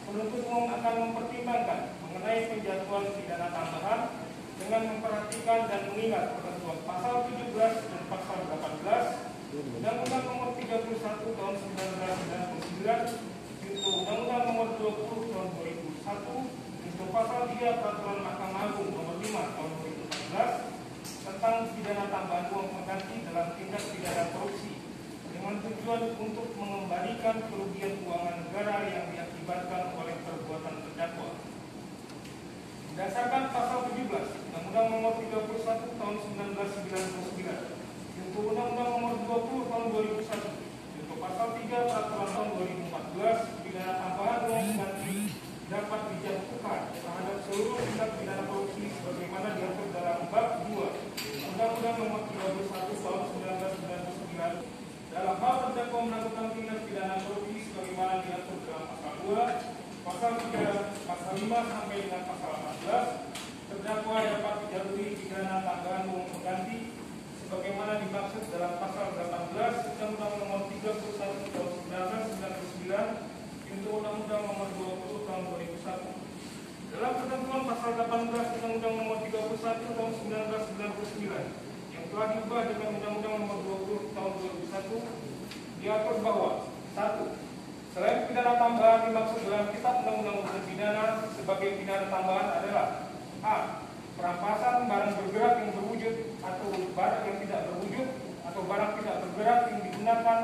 penuntut umum akan mempertimbangkan mengenai penjatuhan pidana tambahan dengan memperhatikan dan mengingat ketentuan pasal 17 dan pasal 18 Undang-Undang Nomor 31 Tahun 1999 junto Undang-Undang Nomor 20 Tahun 2001 junto pasal 3 Peraturan Mahkamah Agung Nomor 5 Tahun 2014 tentang pidana tambahan uang pengganti dalam tindak pidana korupsi dengan tujuan untuk mengembalikan kerugian keuangan negara yang diakibatkan oleh perbuatan terdakwa. Berdasarkan pasal 17 Undang-Undang Nomor 31 Tahun 1999 junto Undang-Undang Nomor 20 Tahun 2001 junto pasal 3 Peraturan Tahun 2014, pidana tambahan uang pengganti dapat dijatuhkan terhadap seluruh tindak pidana korupsi sebagaimana diatur dalam bab 2 Undang-Undang Nomor 31 Tahun 1999 dalam hal terdakwa melakukan tindak pidana korupsi sebagaimana diatur dalam pasal 2, pasal 3, pasal 5 sampai dengan pasal 14. Terdakwa dapat dijatuhi pidana tambahan uang pengganti sebagaimana dimaksud dalam pasal 18 Undang-Undang Nomor 31 Tahun 1999 junto Undang-Undang Nomor 20 Tahun 2001. Dalam ketentuan pasal 18 Undang-Undang Nomor 31 Tahun 1999 yang telah diubah dengan Undang-Undang Nomor 20 Tahun 2001 diatur bahwa 1. Selain pidana tambahan dimaksud dalam Kitab Undang-Undang Hukum Pidana sebagai pidana tambahan adalah a. Perampasan barang bergerak yang berwujud atau barang yang tidak berwujud atau barang tidak bergerak yang digunakan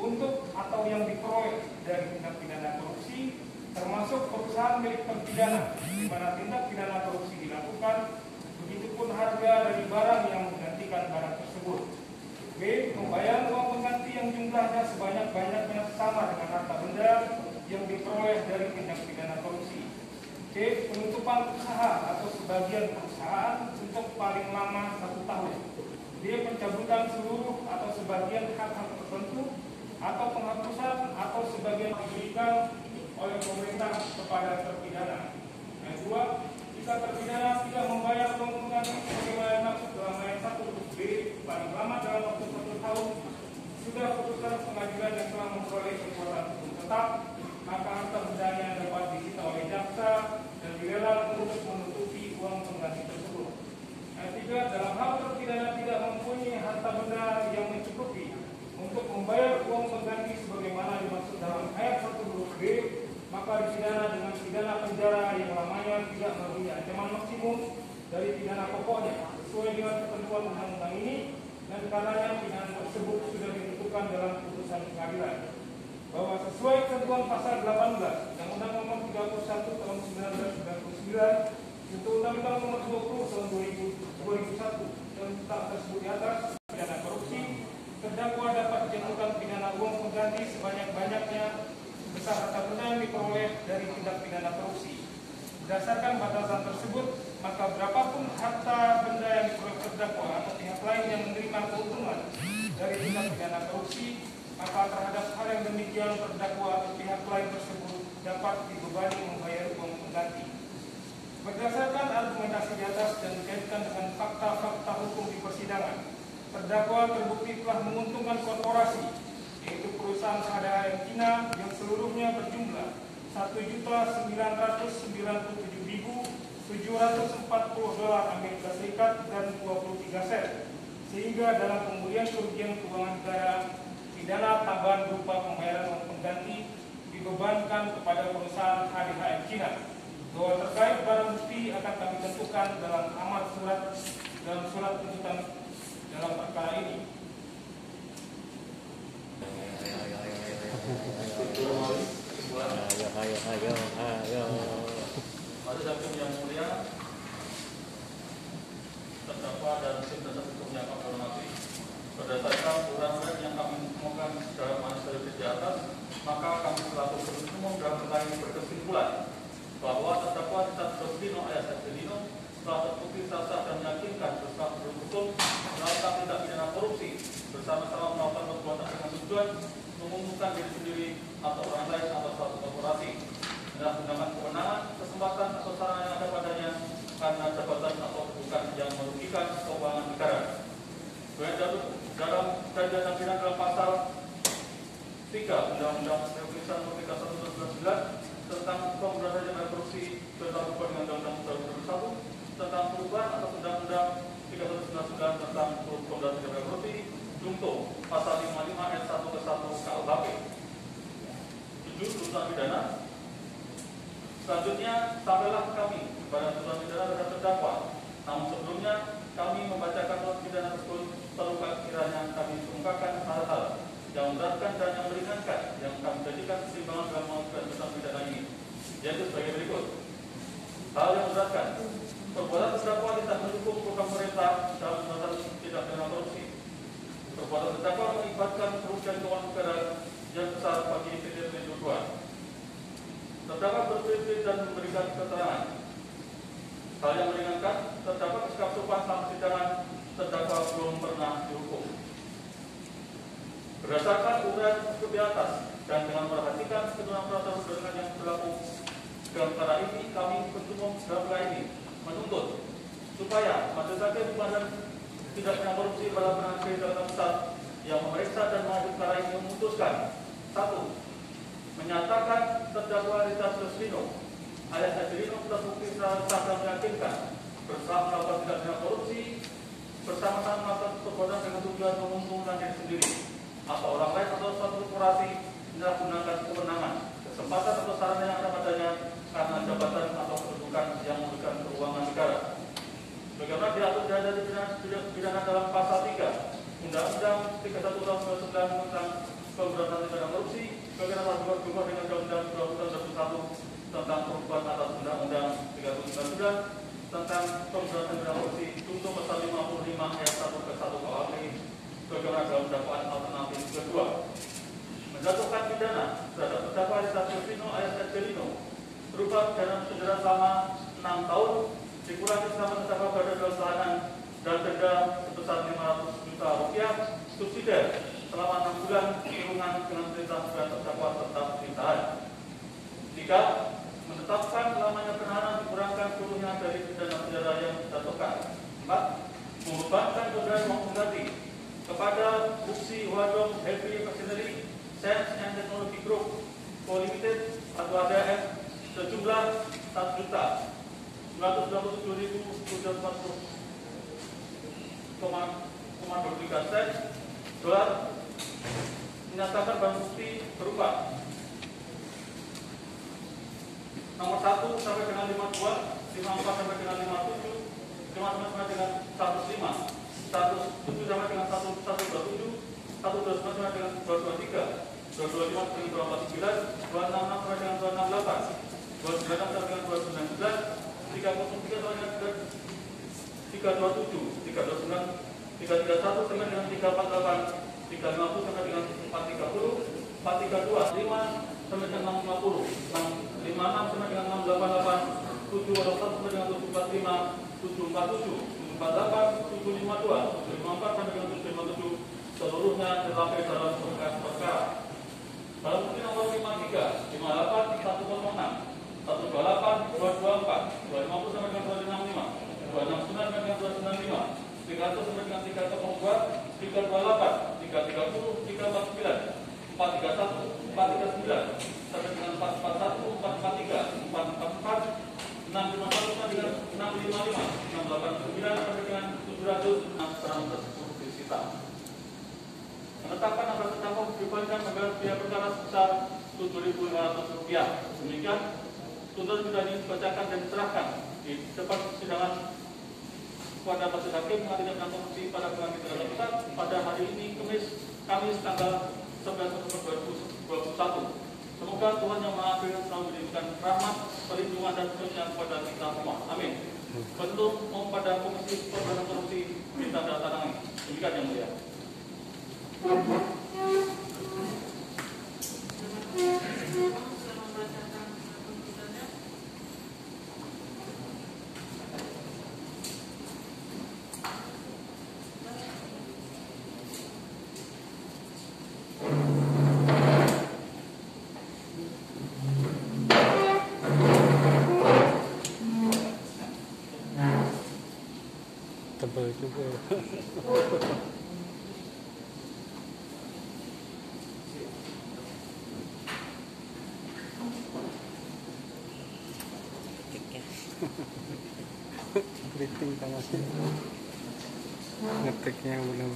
untuk atau yang diperoleh dari tindak pidana korupsi termasuk perusahaan milik terpidana di mana tindak pidana korupsi dilakukan, begitupun harga dari barang yang menggantikan barang tersebut. B. Membayar uang pengganti yang jumlahnya sebanyak-banyaknya sama dengan harta benda yang diperoleh dari tindak pidana korupsi. C. Penutupan usaha atau sebagian perusahaan untuk paling lama 1 tahun. D. Pencabutan seluruh atau sebagian hak-hak tertentu atau penghapusan atau sebagian diberikan oleh pemerintah kepada terpidana. Yang kedua, jika terpidana tidak membayar uang pengganti sebagaimana dimaksud dalam ayat 1 huruf B paling lama dalam waktu 1 tahun sudah putusan pengadilan yang telah memperoleh kekuatan hukum tetap, maka harta bendanya dapat disita oleh jaksa dan dilelang untuk menutupi uang pengganti tersebut. Yang ketiga, dalam hal terpidana tidak mempunyai harta benda yang mencukupi untuk membayar uang pengganti sebagaimana dimaksud dalam ayat 1 huruf B, maka dipidana dengan pidana penjara yang lamanya tidak melebihi ancaman maksimum dari pidana pokoknya sesuai dengan ketentuan undang-undang ini, dan karenanya pidana tersebut sudah ditentukan dalam putusan pengadilan bahwa sesuai ketentuan pasal 18 Undang-Undang Nomor 31 Tahun 1999 junto Undang-Undang Nomor 20 Tahun 2001 tentang tersebut di atas pidana korupsi, terdakwa dapat dijatuhkan pidana uang pengganti sebanyak-banyaknya besar harta benda yang diperoleh dari tindak pidana korupsi. Berdasarkan batasan tersebut, maka berapapun harta benda yang diperoleh terdakwa atau pihak lain yang menerima keuntungan dari tindak pidana korupsi, maka terhadap hal yang demikian terdakwa atau pihak lain tersebut dapat dibebani membayar uang pengganti. Berdasarkan argumentasi di atas dan dikaitkan dengan fakta-fakta hukum di persidangan, terdakwa terbukti telah menguntungkan korporasi, yaitu perusahaan SHDHM Cina yang seluruhnya berjumlah 1.997.740 dolar Amerika Serikat dan 23 sen, sehingga dalam pemulihan kerugian keuangan negara, pidana tambahan berupa pembayaran uang pengganti dibebankan kepada perusahaan HDHM Cina. Bahwa terkait barang bukti akan kami tentukan dalam surat tuntutan dalam perkara ini. Majelis Hakim yang mulia, terdakwa dan tim penasihat hukumnya kami hormati. Berdasarkan uraian yang kami temukan dalam majelis di atas, maka kami selaku penuntut umum dalam perkara ini berkesimpulan bahwa terdakwa Richard Sudino alias Sudino telah terbukti sah dan meyakinkan bersalah hukum melakukan tindak pidana korupsi bersama-sama melakukan perbuatan dengan tujuan menguntungkan diri sendiri atau orang lain atau suatu korporasi dengan menggunakan kewenangan, kesempatan atau sarana yang ada padanya karena jabatan atau kedudukan yang merugikan keuangan negara. Dalam pidana dalam pasal 3 Undang-Undang Republik Indonesia Nomor 31 Tahun 2009 tentang tentang pemberantasan tindak korupsi tentang perubahan dengan Undang-Undang 2021 tentang perubahan atas Undang-Undang 3199 tentang pemberantasan tindak korupsi junto pasal 55 ayat 1 ke 1 KUHP. 7. Tuntutan pidana. Selanjutnya sampailah kami pada tuntutan pidana terhadap terdakwa. Namun sebelumnya kami membacakan tuntutan pidana tersebut perlu kiranya kami mengungkapkan hal-hal yang memberatkan dan yang meringankan yang kami jadikan keseimbangan dalam mengajukan tuntutan pidana ini, yaitu sebagai berikut. Hal yang memberatkan: perbuatan terdakwa tidak mendukung program pemerintah dalam pemberantasan tindak pidana korupsi. Perbuatan terdakwa mengakibatkan kerugian keuangan negara yang besar bagi PT Pelindo II. Terdakwa berprinsip dan memberikan keterangan. Hal yang meringankan: terdakwa bersikap sopan selama persidangan. Terdakwa belum pernah dihukum. Berdasarkan uraian di atas dan dengan memperhatikan ketentuan peraturan perundangan yang berlaku dalam perkara ini, kami penuntut umum dalam perkara ini menuntut supaya majelis hakim pengadilan tindak pidana korupsi pada penanganan Jakarta Pusat yang memeriksa dan mengadili perkara ini memutuskan: 1. Menyatakan terdakwa Rita Sulistiono alias Adelino terbukti secara sah dan meyakinkan bersalah melakukan tindak pidana korupsi bersama-sama melakukan perbuatan dengan tujuan menguntungkan diri sendiri atau orang lain atau suatu korporasi menyalahgunakan kewenangan, kesempatan atau sarana yang ada padanya karena jabatan atau kedudukan yang memberikan keuangan negara. Bagaimana diatur dari pidana dalam pasal 3 Undang-Undang 31 Tahun 1999 tentang pemberantasan tindak pidana korupsi, bagaimana berhubungan dengan Undang-Undang 2021 tentang perubahan atas Undang-Undang 3199 tentang pemberantasan tindak pidana korupsi junto pasal 55 ayat 1 ke 1 KUHP, bagaimana dalam dakwaan alternatif kedua. Menjatuhkan pidana terhadap terdakwa Rita Sulistiono alias Adelino berupa pidana penjara selama 6 tahun dikurangi selama terdakwa berada dalam tahanan dan denda sebesar 500 juta rupiah, subsidi selama 6 bulan kurungan dengan perintah supaya terdakwa tetap ditahan. 3. Menetapkan lamanya penahanan dikurangkan seluruhnya dari pidana penjara yang dijatuhkan. 4. Membebankan pemberian uang pengganti kepada Buksi Wadong Heavy Machinery Science and Technology Group Co Limited atau ADM sejumlah 1.997.740,23 sen dolar, menyatakan barang bukti berupa nomor 1 sampai dengan 52, 54 sampai dengan 57, 55 sampai dengan 105, 107 sampai dengan 127, 129 sampai dengan 223, 225 sampai dengan 249, 266 sampai dengan 268, 296 sampai dengan 219, 303 sampai dengan 327, 329, 331 sampai dengan 348, 350 sampai dengan 430, 432, 5 sampai dengan 650, 56 sampai dengan 688, 701 sampai dengan 745, 747, 748, 752, 754 sampai dengan 757, seluruhnya terlapis dalam berkas perkara. Barang bukti nomor 53, 58, 106, 128, 224, 250 sampai dengan 265, 269 sampai dengan 295, 300 sampai dengan 302, 328, 330, 349, 431, 439 sampai dengan 441, 443, 444, 651 sampai dengan 655, 689 sampai dengan 700, barang tersebut disita. Menetapkan atas terdakwa dibebankan membayar biaya perkara sebesar Rp7.500. Demikian tuntutan pidana ini dibacakan dan diserahkan di depan persidangan kepada majelis hakim pengadilan tindak pidana korupsi pada pengadilan negara pusat pada hari ini Kamis tanggal 11 Oktober 2021. Semoga Tuhan Yang Maha Adil selalu memberikan rahmat, perlindungan dan petunjuknya kepada kita semua. Amin. Bentuk pada Komisi Pemberantasan Korupsi kita datang. Demikian yang mulia. Tebal juga. Briefing sama sih. Ngetiknya belum.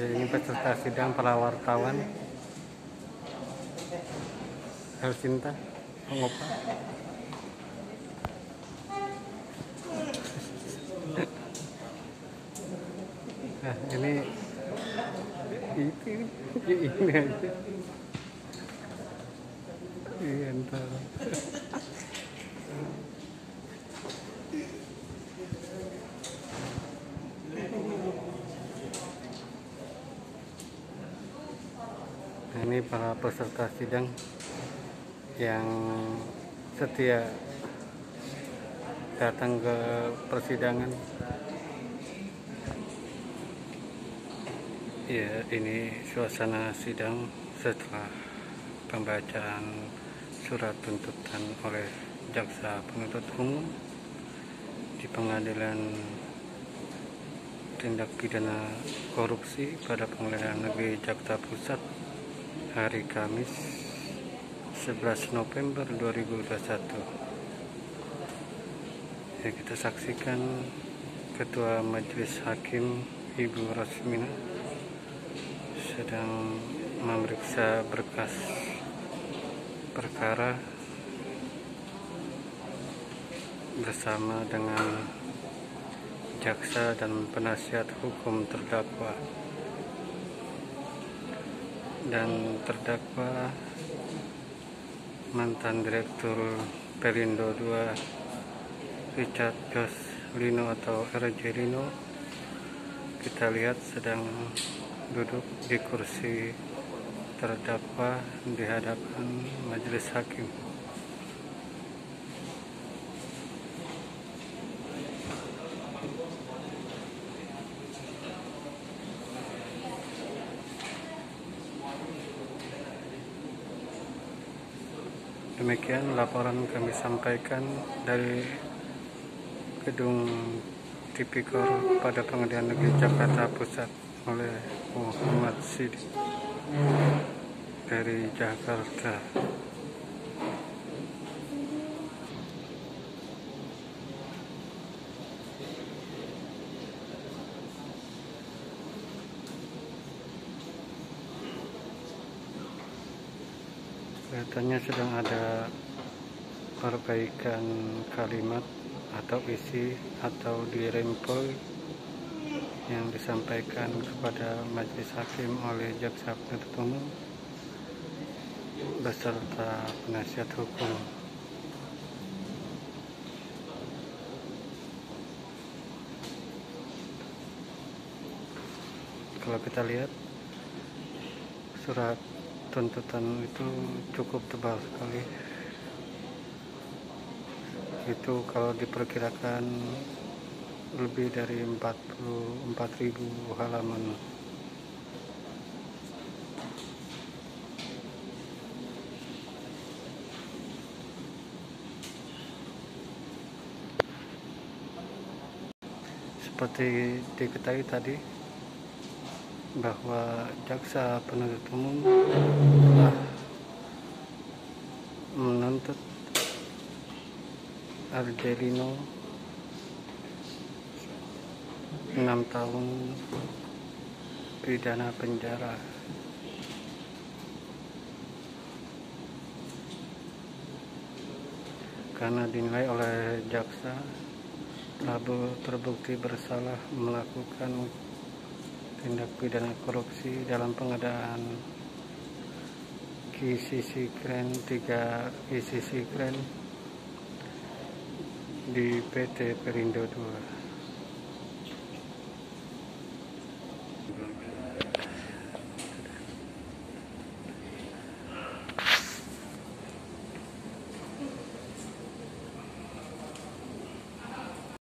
Ya, ini peserta sidang para wartawan Helsinta Pengopa. Nah, ini aja. Iya, entar. Ini para peserta sidang yang setia datang ke persidangan. Ya, ini suasana sidang setelah pembacaan surat tuntutan oleh jaksa penuntut umum di Pengadilan Tindak Pidana Korupsi pada Pengadilan Negeri Jakarta Pusat hari Kamis 11 November 2021. Ya, kita saksikan Ketua Majelis Hakim Ibu Rosmina sedang memeriksa berkas perkara bersama dengan jaksa dan penasihat hukum terdakwa. Dan terdakwa mantan Direktur Pelindo II Richard Jos Lino atau RJ Lino, kita lihat sedang duduk di kursi terdakwa di hadapan majelis hakim. Demikian laporan kami sampaikan dari Gedung Tipikor pada Pengadilan Negeri Jakarta Pusat oleh Muhammad Siddiq dari Jakarta. Kelihatannya sedang ada perbaikan kalimat atau isi atau dirempel yang disampaikan kepada majelis hakim oleh jaksa penuntut umum beserta penasihat hukum. Kalau kita lihat surat tuntutan itu cukup tebal sekali. Itu kalau diperkirakan lebih dari 44.000 halaman. Seperti diketahui tadi bahwa jaksa penuntut umum telah menuntut Argelino 6 tahun pidana penjara karena dinilai oleh jaksa telah terbukti bersalah melakukan tindak pidana korupsi dalam pengadaan KCC Crane 3 KCC Crane di PT Perindo II.